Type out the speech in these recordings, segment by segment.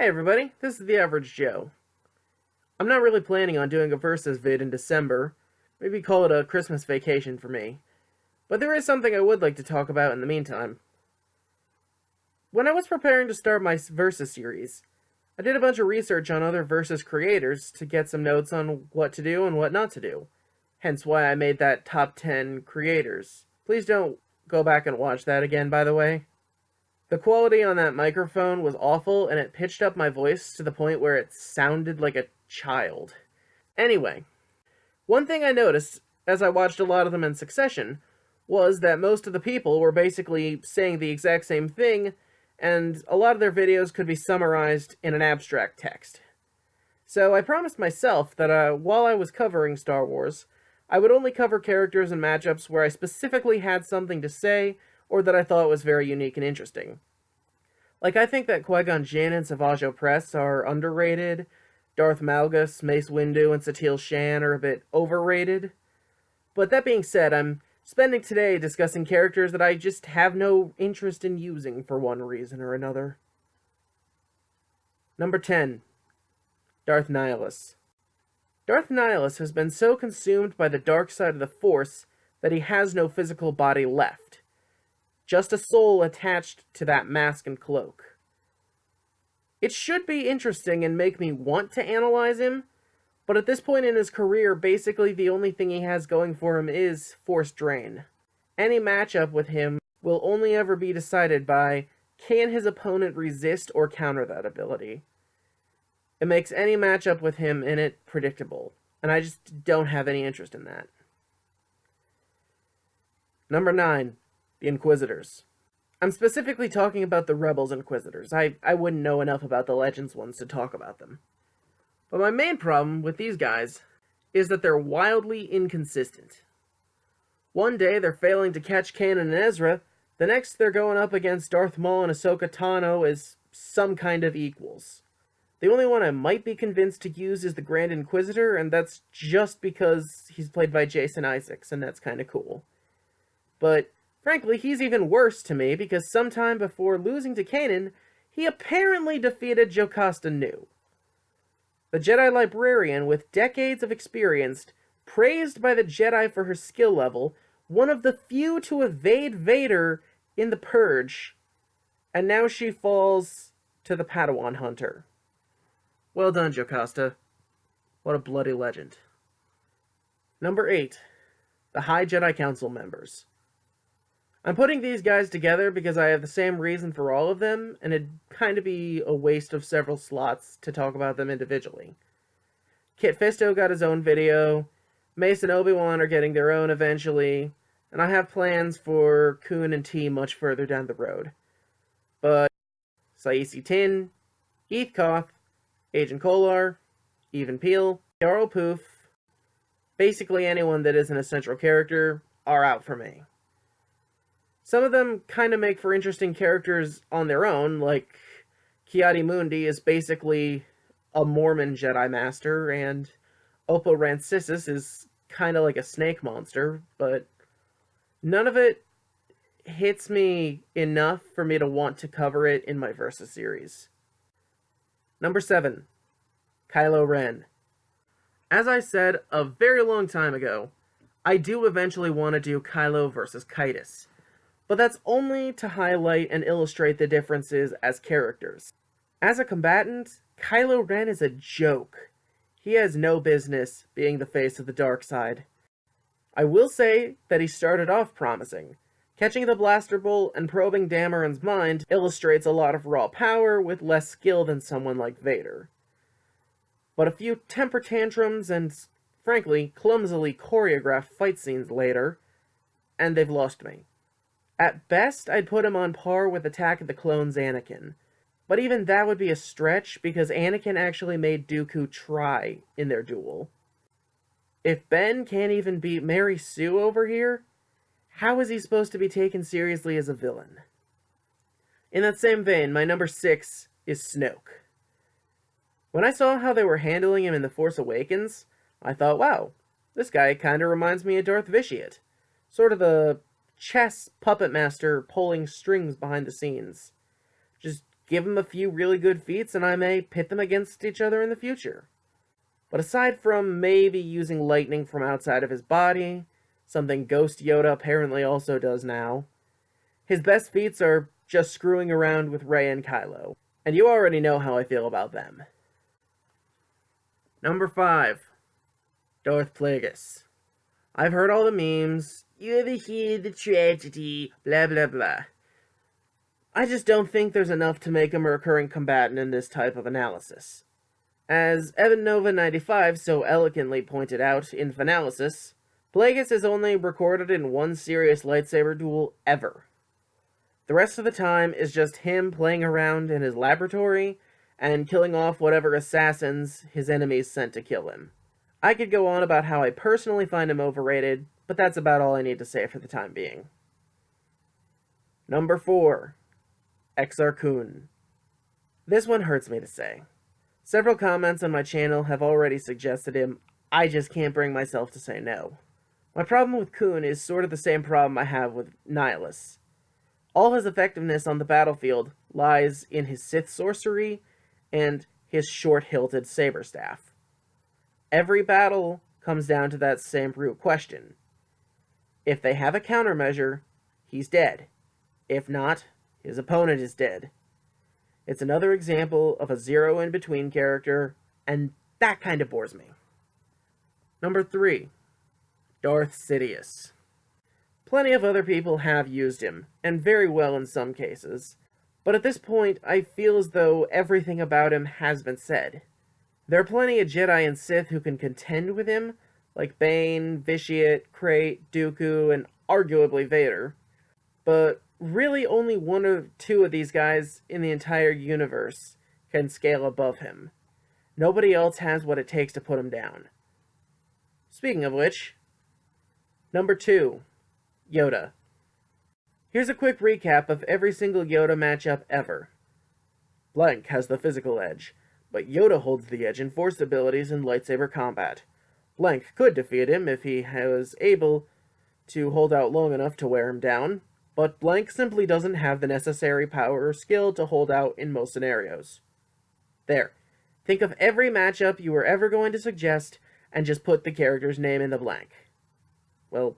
Hey everybody, this is the Average Joe. I'm not really planning on doing a Versus vid in December, maybe call it a Christmas vacation for me, but there is something I would like to talk about in the meantime. When I was preparing to start my Versus series, I did a bunch of research on other Versus creators to get some notes on what to do and what not to do, hence why I made that top 10 creators. Please don't go back and watch that again, by the way. The quality on that microphone was awful, and it pitched up my voice to the point where it sounded like a child. Anyway, one thing I noticed as I watched a lot of them in succession was that most of the people were basically saying the exact same thing, and a lot of their videos could be summarized in an abstract text. So I promised myself that while I was covering Star Wars, I would only cover characters and matchups where I specifically had something to say, or that I thought was very unique and interesting. Like, I think that Qui-Gon Jinn and Savage Opress are underrated, Darth Malgus, Mace Windu, and Satele Shan are a bit overrated. But that being said, I'm spending today discussing characters that I just have no interest in using for one reason or another. Number 10. Darth Nihilus. Darth Nihilus has been so consumed by the dark side of the Force that he has no physical body left. Just a soul attached to that mask and cloak. It should be interesting and make me want to analyze him, but at this point in his career, basically the only thing he has going for him is Force Drain. Any matchup with him will only ever be decided by, can his opponent resist or counter that ability? It makes any matchup with him in it predictable, and I just don't have any interest in that. Number 9. The Inquisitors. I'm specifically talking about the Rebels Inquisitors. I wouldn't know enough about the Legends ones to talk about them. But my main problem with these guys is that they're wildly inconsistent. One day they're failing to catch Kanan and Ezra, the next they're going up against Darth Maul and Ahsoka Tano as some kind of equals. The only one I might be convinced to use is the Grand Inquisitor, and that's just because he's played by Jason Isaacs, and that's kind of cool. But frankly, he's even worse to me because sometime before losing to Kanan, he apparently defeated Jocasta Nu. The Jedi librarian with decades of experience, praised by the Jedi for her skill level, one of the few to evade Vader in the Purge, and now she falls to the Padawan Hunter. Well done, Jocasta. What a bloody legend. Number 8. The High Jedi Council members. I'm putting these guys together because I have the same reason for all of them, and it'd kind of be a waste of several slots to talk about them individually. Kit Fisto got his own video, Mace and Obi-Wan are getting their own eventually, and I have plans for Kun and T much further down the road. But Saisi Tin, Heath Koth, Agent Kolar, Even Peel, Yarl Poof, basically anyone that isn't a central character, are out for me. Some of them kind of make for interesting characters on their own, like Ki-Adi-Mundi is basically a Mormon Jedi Master, and Oppo Rancisis is kind of like a snake monster, but none of it hits me enough for me to want to cover it in my Versus series. Number 7. Kylo Ren. As I said a very long time ago, I do eventually want to do Kylo versus Kytus. But that's only to highlight and illustrate the differences as characters. As a combatant, Kylo Ren is a joke. He has no business being the face of the dark side. I will say that he started off promising. Catching the blaster bolt and probing Dameron's mind illustrates a lot of raw power with less skill than someone like Vader. But a few temper tantrums and, frankly, clumsily choreographed fight scenes later, and they've lost me. At best, I'd put him on par with Attack of the Clones Anakin. But even that would be a stretch, because Anakin actually made Dooku try in their duel. If Ben can't even beat Mary Sue over here, how is he supposed to be taken seriously as a villain? In that same vein, my number 6 is Snoke. When I saw how they were handling him in The Force Awakens, I thought, wow, this guy kinda reminds me of Darth Vitiate. Sort of the chess puppet master pulling strings behind the scenes. Just give him a few really good feats and I may pit them against each other in the future. But aside from maybe using lightning from outside of his body, something Ghost Yoda apparently also does now, his best feats are just screwing around with Rey and Kylo. And you already know how I feel about them. Number 5. Darth Plagueis. I've heard all the memes, you ever hear the tragedy, blah blah blah. I just don't think there's enough to make him a recurring combatant in this type of analysis. As Evan Nova 95 so eloquently pointed out in Finalysis, Plagueis is only recorded in one serious lightsaber duel ever. The rest of the time is just him playing around in his laboratory and killing off whatever assassins his enemies sent to kill him. I could go on about how I personally find him overrated, but that's about all I need to say for the time being. Number 4. Exar Kun. This one hurts me to say. Several comments on my channel have already suggested him. I just can't bring myself to say no. My problem with Kun is sort of the same problem I have with Nihilus. All his effectiveness on the battlefield lies in his Sith sorcery and his short-hilted saber staff. Every battle comes down to that same root question. If they have a countermeasure, he's dead. If not, his opponent is dead. It's another example of a zero-in-between character, and that kind of bores me. Number 3. Darth Sidious. Plenty of other people have used him, and very well in some cases, but at this point I feel as though everything about him has been said. There are plenty of Jedi and Sith who can contend with him, like Bane, Vitiate, Krayt, Dooku, and arguably Vader, but really only one or two of these guys in the entire universe can scale above him. Nobody else has what it takes to put him down. Speaking of which, number 2, Yoda. Here's a quick recap of every single Yoda matchup ever. Blank has the physical edge, but Yoda holds the edge in force abilities in lightsaber combat. Blank could defeat him if he was able to hold out long enough to wear him down, but Blank simply doesn't have the necessary power or skill to hold out in most scenarios. There. Think of every matchup you were ever going to suggest and just put the character's name in the blank. Well,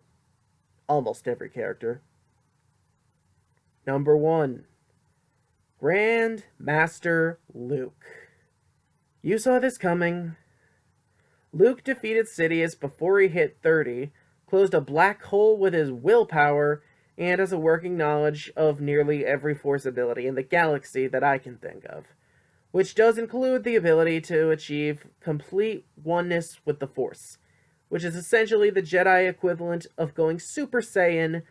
almost every character. Number 1. Grand Master Luke. You saw this coming. Luke defeated Sidious before he hit 30, closed a black hole with his willpower, and has a working knowledge of nearly every Force ability in the galaxy that I can think of, which does include the ability to achieve complete oneness with the Force, which is essentially the Jedi equivalent of going Super Saiyan,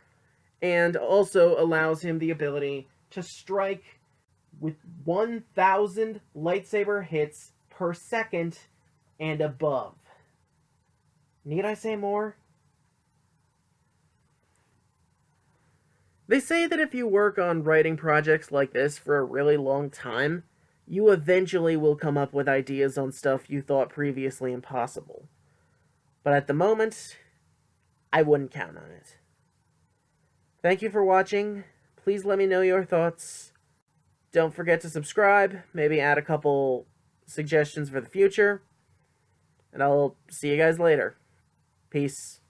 and also allows him the ability to strike with 1,000 lightsaber hits per second and above. Need I say more? They say that if you work on writing projects like this for a really long time, you eventually will come up with ideas on stuff you thought previously impossible. But at the moment, I wouldn't count on it. Thank you for watching. Please let me know your thoughts. Don't forget to subscribe, maybe add a couple suggestions for the future. And I'll see you guys later. Peace.